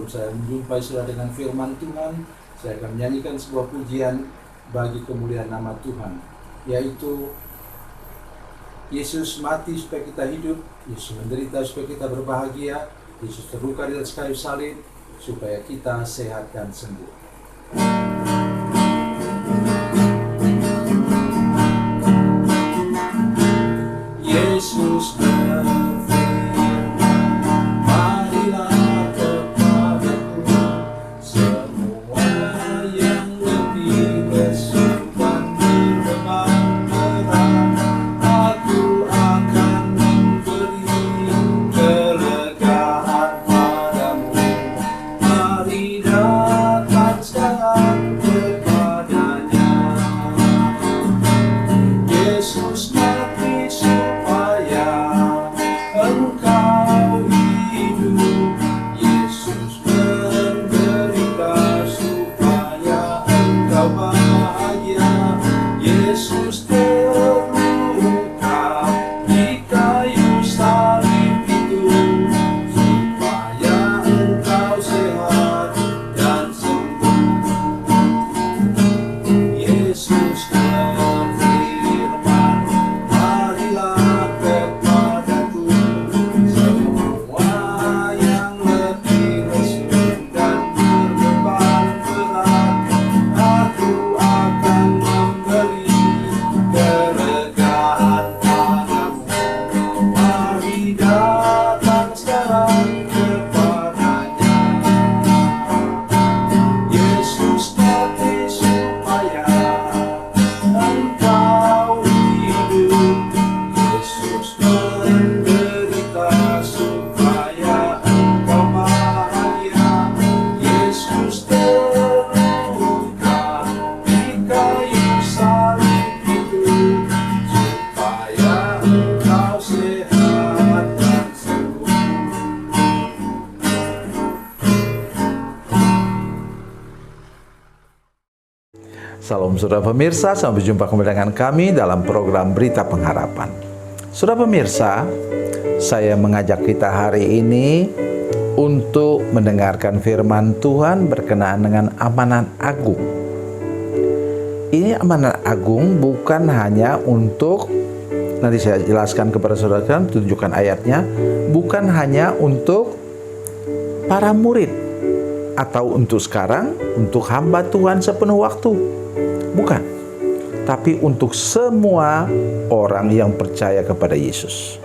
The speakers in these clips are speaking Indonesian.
sebelum saya menjumpai saudara dengan firman Tuhan, saya akan menyanyikan sebuah pujian bagi kemuliaan nama Tuhan, yaitu Yesus mati supaya kita hidup, Yesus menderita supaya kita berbahagia, Yesus terluka di atas kayu salib supaya kita sehat dan sembuh. Yesus berfirman, marilah kepadaku semua yang letih lesu dan berbeban berat, aku akan memberi kelegaan padamu. Mari datang sekarang kepadanya. Yesus mati supaya engkau hidup, Yesus menderita supaya engkau bahagia, Yesus terluka di kayu salib itu supaya engkau sehat dan sembuh. Yesus berfirman, marilah kepadaku semua yang letih lesu dan berbeban berat, aku akan memberi kelegaan padamu. Mari datang sekarang kepadanya. Yesus mati supaya engkau hidup, Yesus menderita supaya engkau bahagia, Yesus terluka di kayu salib itu supaya engkau sehat dan sembuh. Salam saudara pemirsa, sampai jumpa kembali dengan kami dalam program Berita Pengharapan. Saudara pemirsa, saya mengajak kita hari ini untuk mendengarkan firman Tuhan berkenaan dengan amanat agung. Ini amanat agung bukan hanya untuk, nanti saya jelaskan kepada saudara, tunjukkan ayatnya, bukan hanya untuk para murid atau untuk sekarang, untuk hamba Tuhan sepenuh waktu. Bukan, tapi untuk semua orang yang percaya kepada Yesus.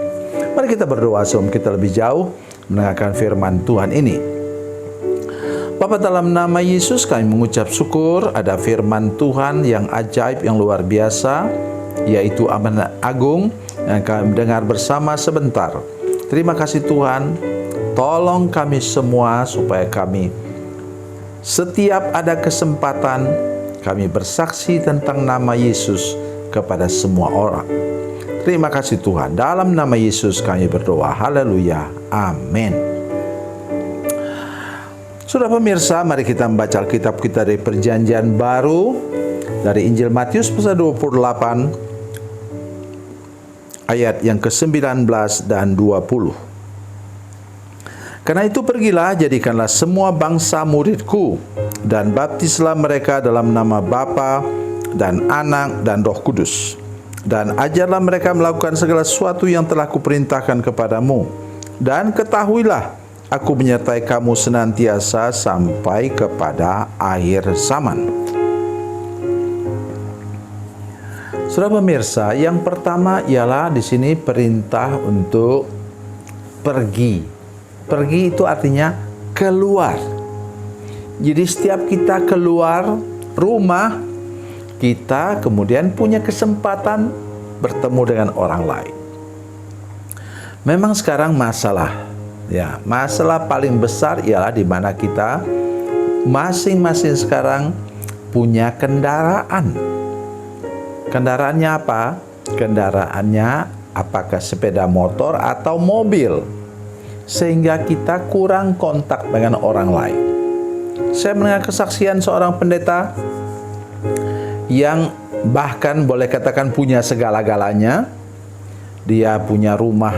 Mari kita berdoa sebelum kita lebih jauh mendengarkan firman Tuhan ini. Bapa, dalam nama Yesus kami mengucap syukur ada firman Tuhan yang ajaib, yang luar biasa, yaitu amanat agung yang kami dengar bersama sebentar. Terima kasih Tuhan, tolong kami semua supaya kami setiap ada kesempatan kami bersaksi tentang nama Yesus kepada semua orang. Terima kasih Tuhan. Dalam nama Yesus kami berdoa. Haleluya. Amin. Saudara pemirsa, mari kita membaca Alkitab kita dari Perjanjian Baru, dari Injil Matius pasal 28 ayat yang ke-19 dan 20. Karena itu pergilah, jadikanlah semua bangsa muridku, dan baptislah mereka dalam nama Bapa dan Anak dan Roh Kudus, dan ajarlah mereka melakukan segala sesuatu yang telah kuperintahkan kepadamu, dan ketahuilah aku menyertai kamu senantiasa sampai kepada akhir zaman. Saudara pemirsa, yang pertama ialah di sini perintah untuk pergi. Pergi itu artinya keluar. Jadi setiap kita keluar rumah, kita kemudian punya kesempatan bertemu dengan orang lain. Memang sekarang masalah paling besar ialah di mana kita masing-masing sekarang punya kendaraan. Kendaraannya apa? Kendaraannya apakah sepeda motor atau mobil, sehingga kita kurang kontak dengan orang lain. Saya mendengar kesaksian seorang pendeta yang bahkan boleh katakan punya segala-galanya. Dia punya rumah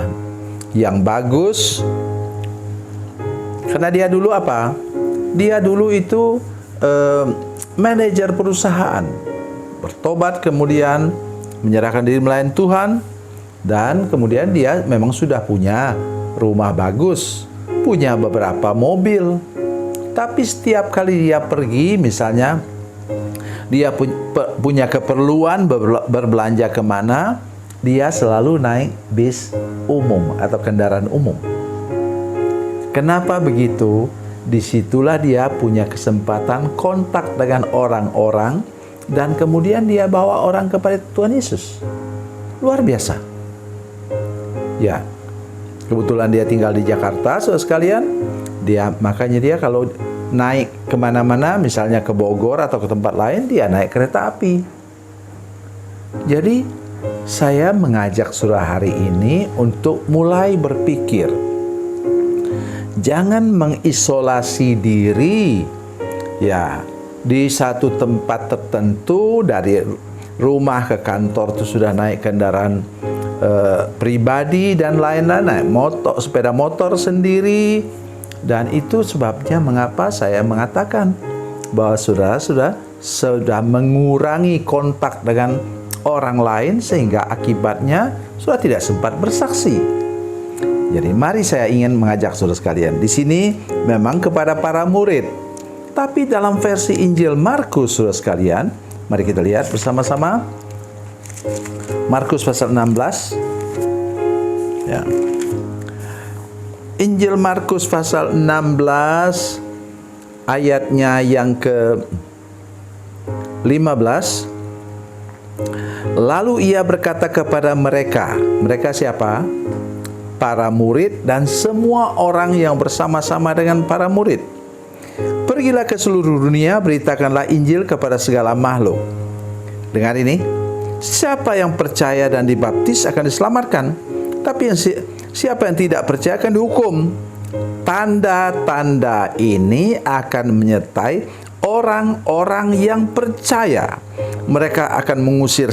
yang bagus, karena dia dulu apa? Dia dulu itu manajer perusahaan, bertobat kemudian menyerahkan diri melayani Tuhan, dan kemudian dia memang sudah punya rumah bagus, punya beberapa mobil. Tapi setiap kali dia pergi, misalnya dia punya keperluan berbelanja kemana, dia selalu naik bis umum atau kendaraan umum. Kenapa begitu? Disitulah dia punya kesempatan kontak dengan orang-orang, dan kemudian dia bawa orang kepada Tuhan Yesus. Luar biasa. Ya, kebetulan dia tinggal di Jakarta, saudara sekalian. Makanya dia kalau naik kemana-mana, misalnya ke Bogor atau ke tempat lain, dia naik kereta api. Jadi, saya mengajak saudara hari ini untuk mulai berpikir. Jangan mengisolasi diri ya di satu tempat tertentu, dari rumah ke kantor itu sudah naik kendaraan pribadi dan lain-lain, naik sepeda motor sendiri. Dan itu sebabnya mengapa saya mengatakan bahwa saudara sudah mengurangi kontak dengan orang lain, sehingga akibatnya sudah tidak sempat bersaksi. Jadi mari saya ingin mengajak saudara sekalian di sini memang kepada para murid. Tapi dalam versi Injil Markus, saudara sekalian, mari kita lihat bersama-sama. Markus pasal 16. Ya. Injil Markus pasal 16 ayatnya yang ke-15. Lalu ia berkata kepada mereka. Mereka siapa? Para murid dan semua orang yang bersama-sama dengan para murid. Pergilah ke seluruh dunia, beritakanlah Injil kepada segala makhluk. Dengar ini, siapa yang percaya dan dibaptis akan diselamatkan, tapi siapa yang tidak percaya akan dihukum. Tanda-tanda ini akan menyertai orang-orang yang percaya. Mereka akan mengusir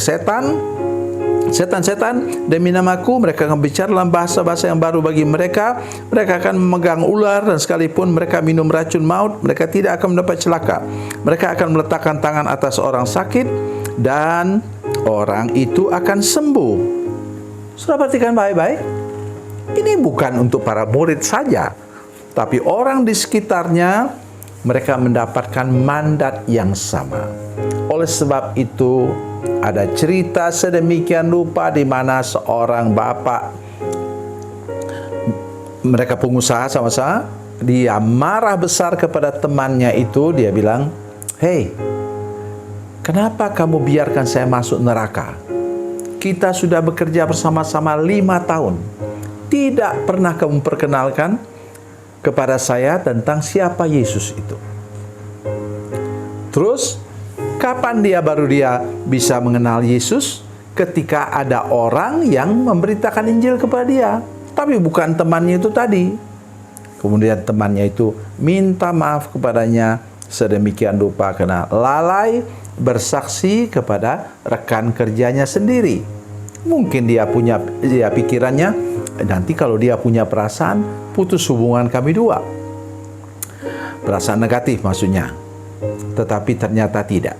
setan-setan demi namaku. Mereka akan bicara dalam bahasa-bahasa yang baru bagi mereka. Mereka akan memegang ular, dan sekalipun mereka minum racun maut, mereka tidak akan mendapat celaka. Mereka akan meletakkan tangan atas orang sakit, dan orang itu akan sembuh. Sudah perhatikan baik-baik. Ini bukan untuk para murid saja, tapi orang di sekitarnya, mereka mendapatkan mandat yang sama. Oleh sebab itu, ada cerita sedemikian rupa di mana seorang bapak, mereka pengusaha sama-sama, dia marah besar kepada temannya itu. Dia bilang, "Hei, kenapa kamu biarkan saya masuk neraka? Kita sudah bekerja bersama-sama 5 tahun. Tidak pernah kamu perkenalkan kepada saya tentang siapa Yesus itu. Terus, kapan dia bisa mengenal Yesus? Ketika ada orang yang memberitakan Injil kepada dia, tapi bukan temannya itu tadi. Kemudian temannya itu minta maaf kepadanya sedemikian rupa karena lalai bersaksi kepada rekan kerjanya sendiri. Mungkin dia pikirannya, nanti kalau dia punya perasaan, putus hubungan kami dua. Perasaan negatif maksudnya. Tetapi ternyata tidak.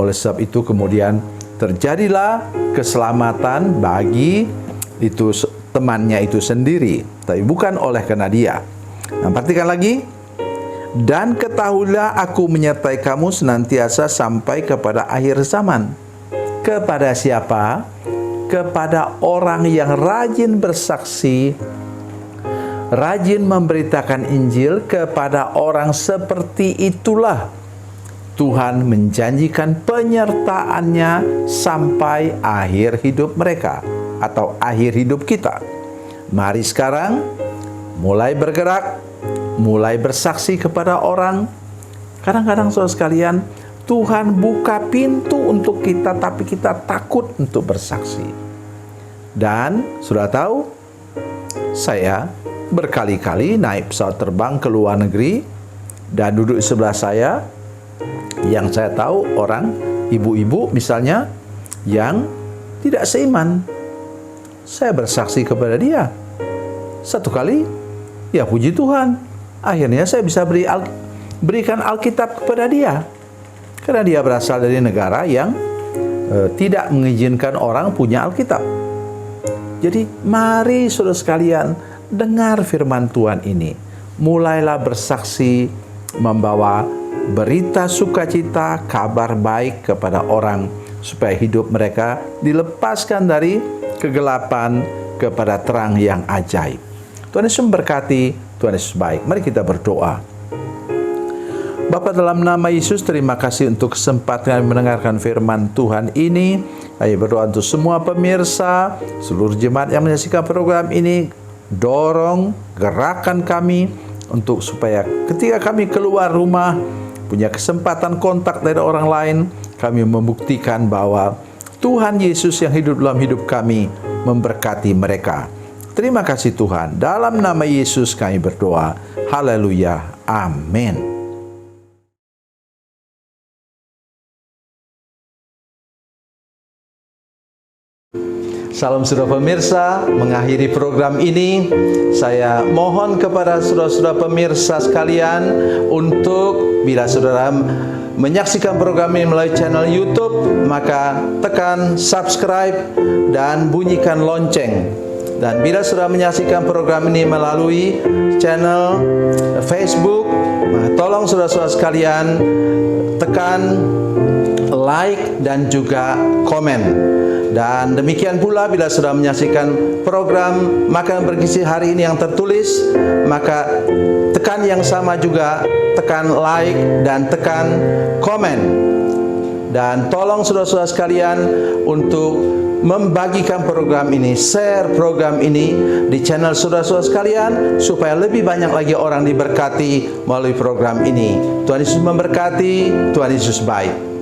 Oleh sebab itu kemudian terjadilah keselamatan bagi itu temannya itu sendiri, tapi bukan oleh karena dia. Nah, perhatikan lagi. Dan ketahuilah aku menyertai kamu senantiasa sampai kepada akhir zaman. Kepada siapa? Kepada orang yang rajin bersaksi, rajin memberitakan Injil. Kepada orang seperti itulah Tuhan menjanjikan penyertaannya sampai akhir hidup mereka atau akhir hidup kita. Mari sekarang mulai bergerak, mulai bersaksi kepada orang. Kadang-kadang saudara sekalian, Tuhan buka pintu untuk kita, tapi kita takut untuk bersaksi. Dan sudah tahu, saya berkali-kali naik pesawat terbang ke luar negeri, dan duduk di sebelah saya, yang saya tahu orang, ibu-ibu misalnya, yang tidak seiman. Saya bersaksi kepada dia. Satu kali, ya puji Tuhan, akhirnya saya bisa beri berikan Alkitab kepada dia. Karena dia berasal dari negara yang tidak mengizinkan orang punya Alkitab. Jadi mari saudara sekalian dengar firman Tuhan ini. Mulailah bersaksi, membawa berita sukacita, kabar baik kepada orang supaya hidup mereka dilepaskan dari kegelapan kepada terang yang ajaib. Tuhan Yesus memberkati, Tuhan Yesus baik. Mari kita berdoa. Bapa, dalam nama Yesus, terima kasih untuk kesempatan mendengarkan firman Tuhan ini. Ayo berdoa untuk semua pemirsa, seluruh jemaat yang menyaksikan program ini. Dorong, gerakan kami untuk supaya ketika kami keluar rumah, punya kesempatan kontak dari orang lain, kami membuktikan bahwa Tuhan Yesus yang hidup dalam hidup kami memberkati mereka. Terima kasih Tuhan. Dalam nama Yesus kami berdoa. Haleluya. Amin. Salam saudara pemirsa, mengakhiri program ini saya mohon kepada saudara-saudara pemirsa sekalian untuk bila saudara menyaksikan program ini melalui channel YouTube, maka tekan subscribe dan bunyikan lonceng. Dan bila saudara menyaksikan program ini melalui channel Facebook, tolong saudara-saudara sekalian tekan like dan juga komen. Dan demikian pula bila sudah menyaksikan program Makanan Bergizi hari ini yang tertulis, maka tekan yang sama juga, tekan like dan tekan komen. Dan tolong saudara-saudara sekalian untuk membagikan program ini, share program ini di channel saudara-saudara sekalian supaya lebih banyak lagi orang diberkati melalui program ini. Tuhan Yesus memberkati, Tuhan Yesus baik.